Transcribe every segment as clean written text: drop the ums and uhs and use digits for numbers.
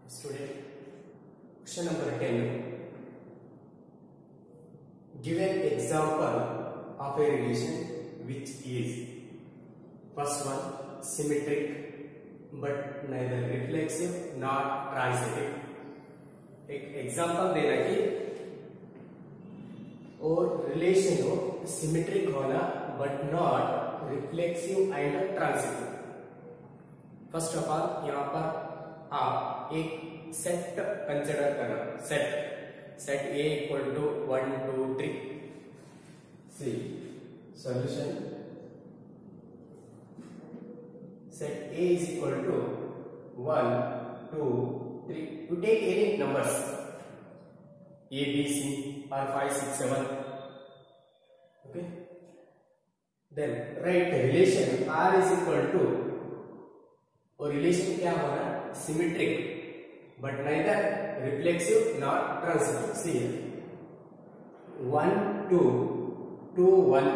Student, question number 10. Give an example of a relation which is first one symmetric but neither reflexive nor transitive. एक example देना कि और relation हो symmetric होना but not reflexive and transitive. First of all यहाँ पर आप एक सेट कंसिडर करना. Set A equal to 1 2 3. See solution set A is equal to 1 2 3. You take any numbers A, B, C or 5, 6, 7. Okay. Then write relation R is equal to, और relation क्या होना? Symmetric but neither reflexive nor transitive. See 1 2 2 1.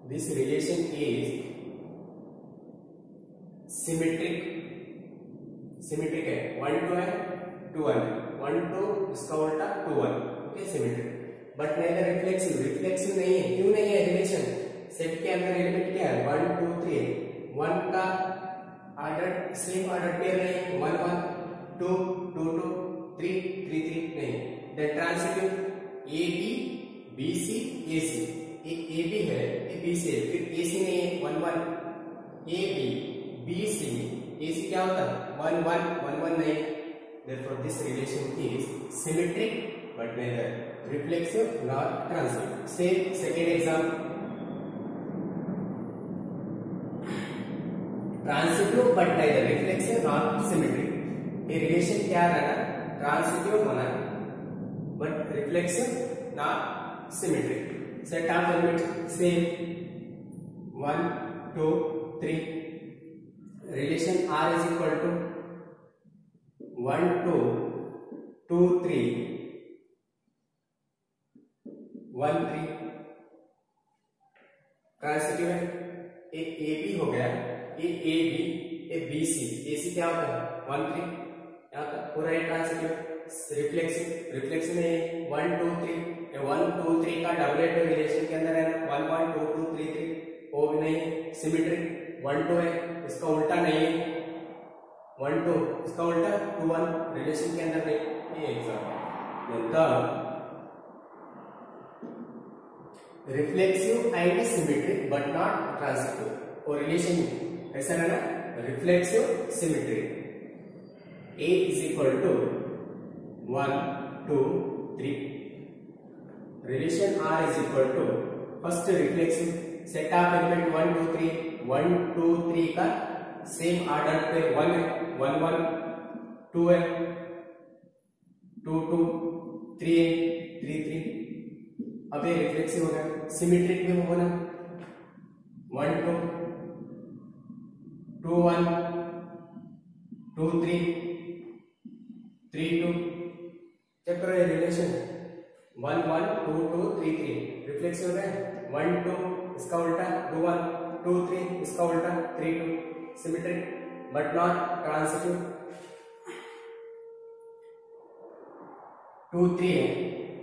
This relation is symmetric है. 1 2 है 2 1 1 2 इसका उल्टा 2 1. Okay symmetric but नहीं reflexive नहीं है. क्यों नहीं है? रिलेशन सेट के अंदर एलिमेंट क्या है? 1 2 3 है. 1 का ऑर्डर सेम ऑर्डर पेयर नहीं है. 1 1 2 2 2 3 3 3 नहीं. Then transitive A B B C A C. एक ए बी है एक बी सी है फिर ए सी नहीं है. 1 1 ए बी बी सी ए सी क्या होता है? 1 1 1 1 नहीं. Therefore, this relation is symmetric but neither reflexive nor transitive. Say second example. Transitive but neither reflexive nor symmetric. ये relation क्या रहना? Transitive होना but reflexive nor symmetric. Set of elements same 1 2 3. Relation R is equal to 1 2 2 3 1 3. Transitive है. एक A B हो गया. एक A B एक बी सी. ए सी क्या होता है? 1 3. यहाँ तक पूरा है ट्रांसिटिव. रिफ्लेक्सिव में 1 2 3 1 2 3 का डबलेट रिलेशन के अंदर है ना. 1 1 2 2 3 3 वो भी नहीं है. सिमेट्रिक 1 2 है इसका उल्टा नहीं है. 1 2 इसका उल्टा 2 1 रिलेशन के अंदर नहीं. ये example. Reflexive and symmetric but not transitive. और रिलेशन ऐसा है ना reflexive symmetric. A is equal to 1 2 3. Relation R is equal to first reflexive set of element 1 2 3 1 2 3 का सेम ऑर्डर पे 1 है 1 1 2 है 2 2 3 है 3 3. अब ये रिफ्लेक्सिव हो गया. सिमेट्रिक में होना 1 2 2 1 2 3 3 2. चेक करो ये रिलेशन 1 1 2 2 3 3 रिफ्लेक्सिव हो गया. 1 2 इसका उल्टा 2 1 2 3 इसका उल्टा 3 2. Symmetric but not transitive. 2 3 है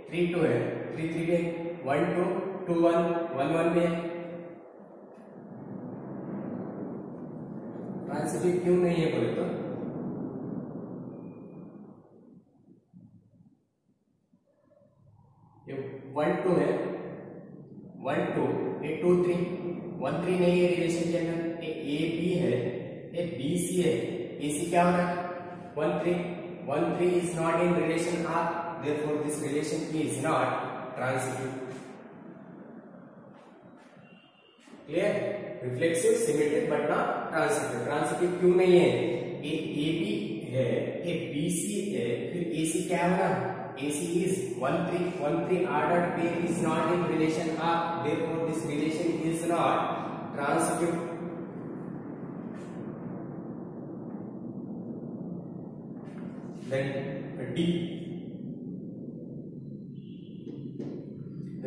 3 2 है 3 3 में 1 2 2 1 1 1 में. ट्रांसिटिव क्यों नहीं है बोले तो 1 2 है 1 2 ये 2 3 1 3 नहीं है रिलेशन के अंदर. ए बी है ए बी सी है. ए सी क्या हो रहा है? 1 3 is not in relation R. Therefore, this relation is not transitive. Clear? Reflexive, symmetric, but not transitive. Transitive क्यों नहीं है? एक ए बी है एक बी सी है फिर ए सी क्या हो रहा है? AC is 1 3 1 3 ordered pair is not in relation R. Therefore, this relation is not transitive. Then D.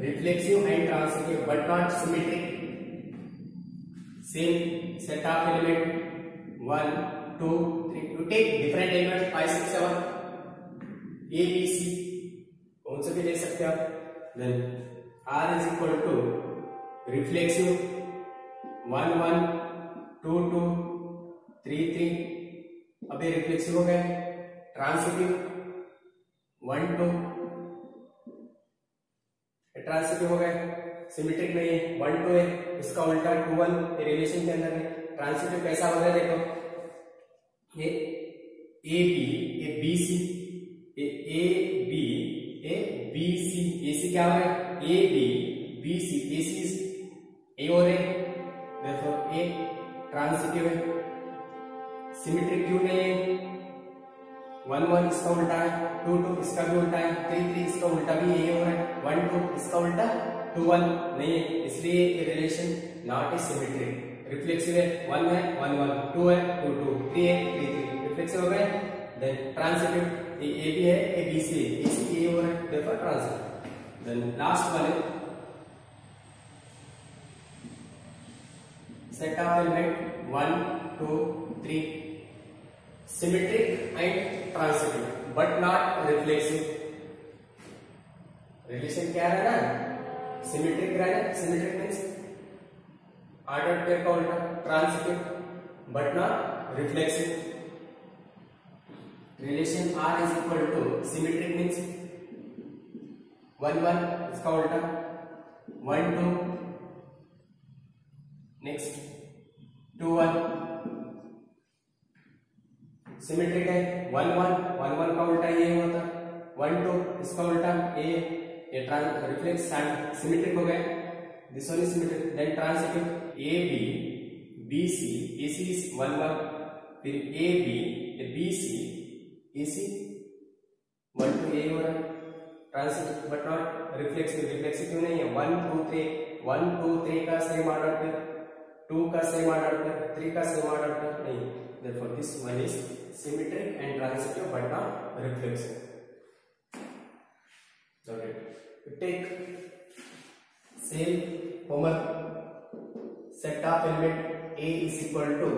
Reflexive and transitive but not symmetric. Same set of element 1 2 3. You take different elements 5 6 7 A B C, कौन सा भी ले सकते हैं आप। Then R is equal to reflexive 1 1 2 2 3 3, अभी reflexive हो गए। ट्रांसिटिव 1 2, ट्रांसिटिव हो गए। सिमेट्रिक नहीं है, 1 2 है, इसका उल्टा 2 1 रिलेशन के अंदर है। ट्रांसिटिव कैसा हो गया देखो, ये ए B C, A B C, A सी क्या हो गया, ए बी सी, ए सी ए और ए, देखो ए ट्रांसिटिव है। सिमेट्रिक क्यों नहीं है, 1 1 इसका उल्टा है, 2 2 इसका भी उल्टा है, 3 3 इसका उल्टा भी यही हो रहा है, 1 2 इसका उल्टा 2 1 नहीं है, इसलिए ये relation not a symmetric. Reflexive है, 1 है 1 1, 2 है 2 2, 3 है 3 3, रिफ्लेक्सिव हो गए। देन ट्रांसिटिव ए बी है, ए बी सी, ए सी ए हो रहा है, therefore transitive. Then last one है set of element 1 2 3, symmetric and transitive but not reflexive. Relation क्या रहना, सिमेट्रिक रहना, सिमेट्रिक मींस ऑर्डर पेयर का उल्टा, transitive but not reflexive. Relation R is equal to symmetric means 1 1 इसका उल्टा 1 2, next 2 1। Symmetric है, 1 1 का उल्टा ये होता, 1 2 इसका उल्टा ए, ये रिफ्लेक्स सिमेट्रिक हो गए, this one is symmetric. Then transitive A B C, A C is 1 1, फिर ए बी सी, ए सी 1 2 ये हो रहा है, transitive but not reflexive. Reflexive क्यों नहीं है, 1 2 3, 1 2 3 का सेम ऑर्डर पे, 2 का सेम ऑर्डर पे, 3 का सेम ऑर्डर पे नहीं, therefore this one is symmetric and transitive but not reflexive. Okay, take same homework. Set of element A is equal to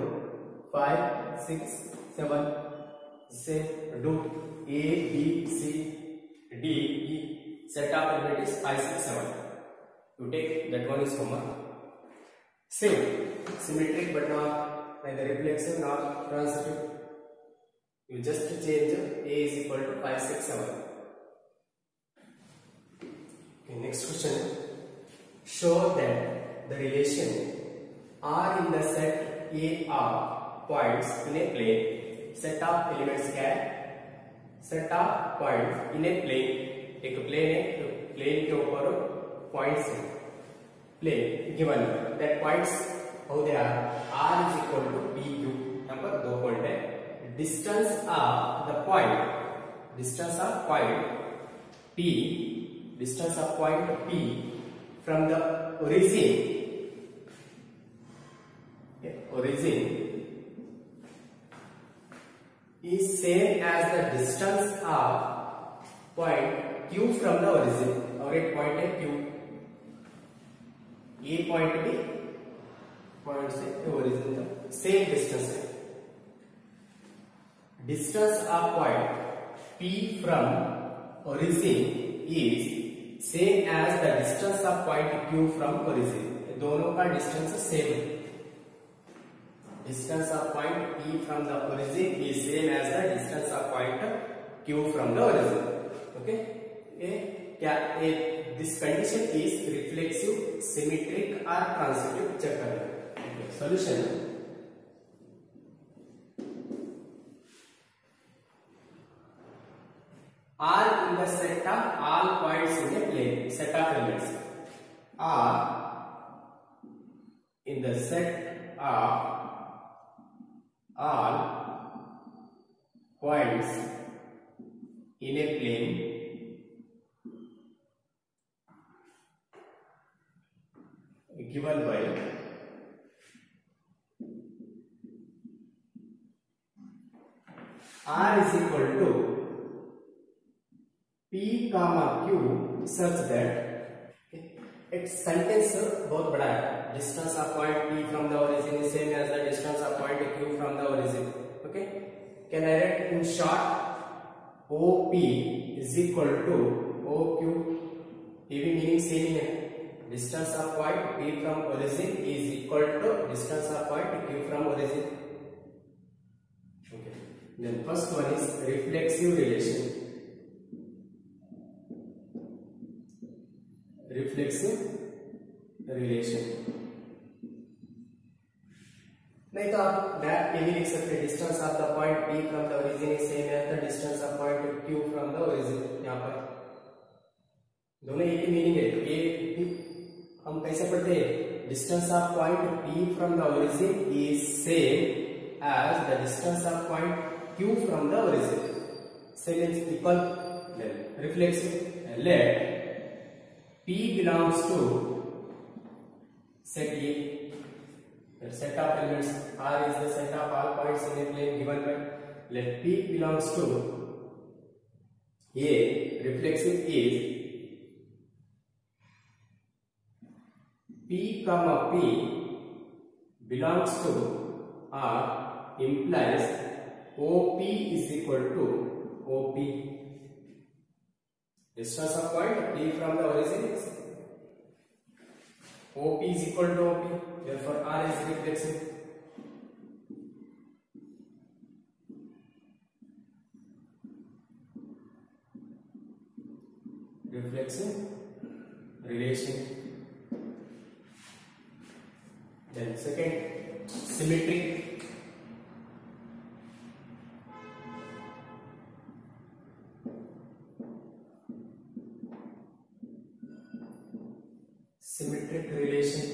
5 6 7, same do A B C D E, set of element is 5 6 7, you take that one is homework. Same symmetric but not neither reflexive nor transitive, you just change A is equal to 5 6 7. Okay, next question, show that the relation R in the set A of points in a plane, set of elements क्या है, set of points in a plane, एक plane है, plane के ऊपर points है, plane given that points how they are, R is equal to PQ, यहाँ पर 2 point है, distance of the point, distance of point P, distance of point P from the origin, origin is same as the distance of point Q from the origin, और एक point है Q, ये point भी point से origin तक same distance है। Distance of point P from origin is same as the distance of point Q from origin, दोनों का डिस्टेंस सेम है। Distance of point P from the origin is same as the distance of point Q from the origin. Okay, ये क्या, this condition is reflexive, symmetric और transitive, check करना। Solution, R in the set of all points in a plane, set of elements, R in the set of all points in a plane given by R is equal to P comma Q such that, एक sentence बहुत बड़ा है, distance of point P from the origin is same as the distance of point Q from the origin. Okay, can I write in short OP is equal to OQ. ये भी meaning same ही है. Distance of point P from origin is equal to distance of point Q from origin. Okay. Then first one is reflexive relation. Reflexive relation. नहीं तो आप direct ये भी लिख सकते हैं. Distance of the point P from the origin is same as the distance of point Q from the origin. यहाँ पर दोनों एक ही मीनिंग है. ये हम कैसे पढ़ते हैं? Distance of point P from the origin is same as the distance of point Q from the origin. Same is equal. Reflexive. Let P belongs to set A. The set of elements R is the set of all points in a plane given by. Let P belongs to A. Reflexive is P comma P belongs to R implies OP is equal to OP. Distance of point P from the origin is OP is equal to OP. Therefore, R is reflexive. Reflexive relation. Then second, symmetric. Symmetric relation.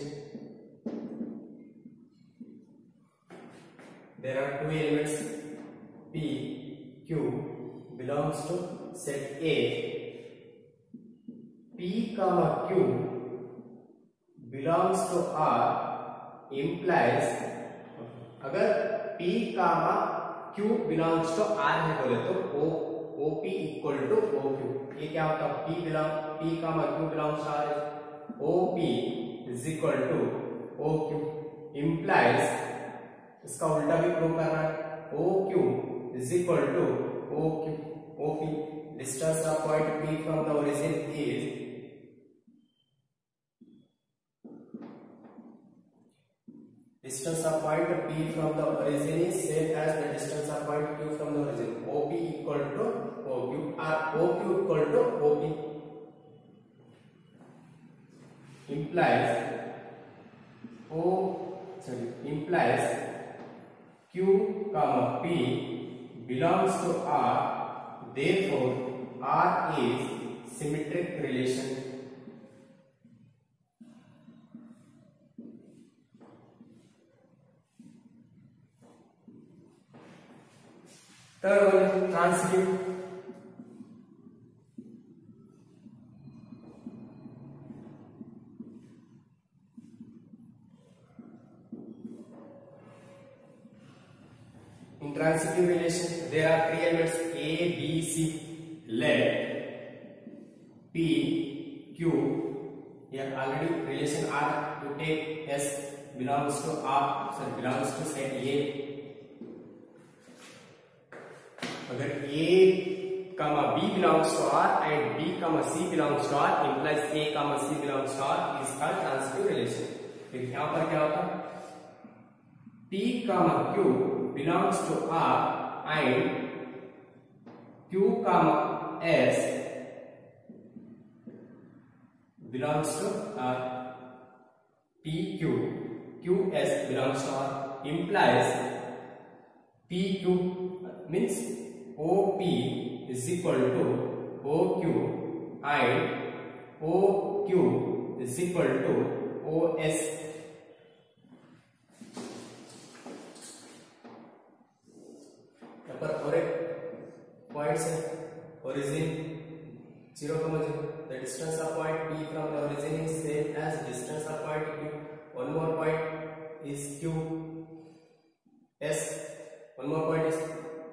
There are two elements P, Q belongs to set A. P comma Q belongs to R implies अगर P comma Q belongs to R है बोले तो OP equal to OQ. ये क्या होता है? P comma Q belongs to R है. OP is equal to OQ implies इसका उल्टा भी प्रूव कर रहा है. OQ is equal to OP. Distance of point P from the origin is distance of point P from the origin is same as the distance of point Q from the origin. OP equal to OQ or OQ equal to OP implies Q comma P belongs to R. Therefore, R is symmetric relation. Third one, transitive. In transitive relation, there are three elements A, B, C. Let P, Q. Here already relation R to take S belongs to R. So belongs to set A. अगर A comma B belongs to R and B comma C belongs to R implies A comma C belongs to R is called transitive relation. फिर यहाँ पर क्या होता है? P comma Q belongs to R and Q comma S belongs to R. PQ QS belongs to R implies PQ means OP is equal to OQ and OQ is equal to OS. यहाँ पर और एक points है. origin 0, 0. The distance of point P from the origin is same as distance of point Q. One more point is Q S. One more point is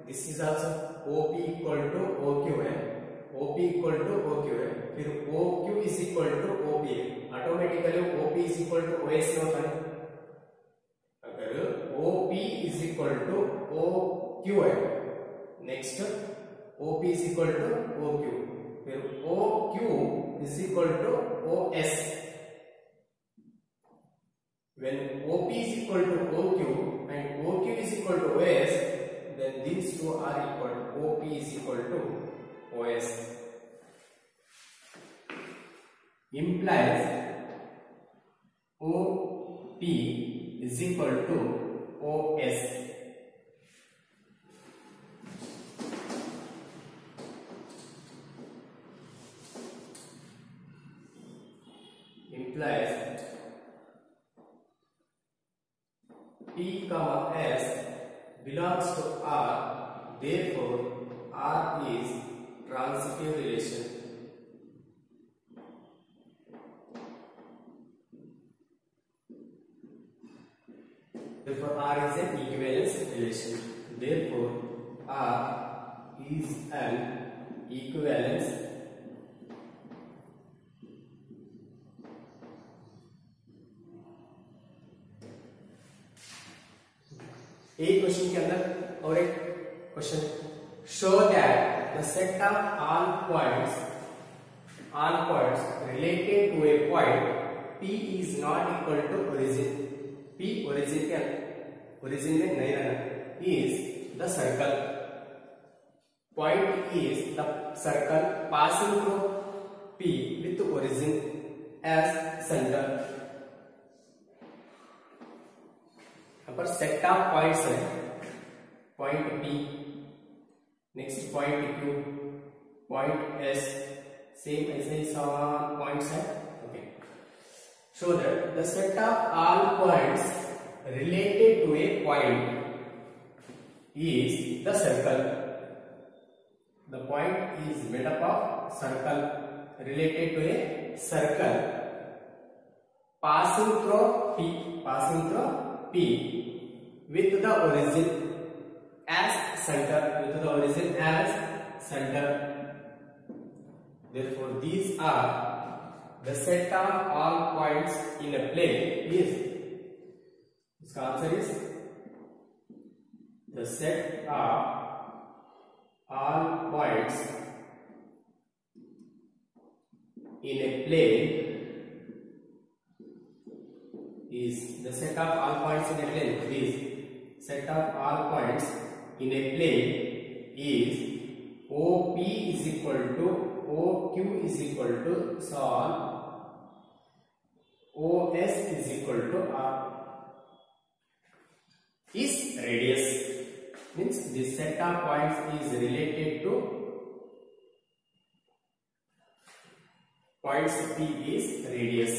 this is also OP equal to OQ है. OP equal to OQ है. फिर OQ is equal to OP है. Automatically OP is equal to OS होता है. अगर OP is equal to OQ है next OP is equal to OQ, फिर OQ is equal to OS. When OP is equal to OQ and OQ is equal to OS, then these two are equal. OP is equal to OS. Implies OP is equal to OS. Implies P comma S belongs to R, therefore R is transitive relation. Therefore R is an equivalence relation. Therefore R is an equivalence एक question के अंदर और एक question, show that the set of all points related to a point P is not equal to origin. P origin में नहीं रहना. Is the circle. Point is the circle passing through P with origin as centre. पर set of points है, point P, next point Q, point S, same ऐसे ही समान points है. Okay, show that the set of all points related to a point is the circle. The point is made up of circle related to a circle passing through P with the origin as center. Therefore these are the set of all points in a plane is, इसका answer is the set of all points in a plane is the set of all points in a plane is set of all points in a plane is OP is equal to OQ is equal to solve OS is equal to R is radius. Means this set of points is related to points P is radius.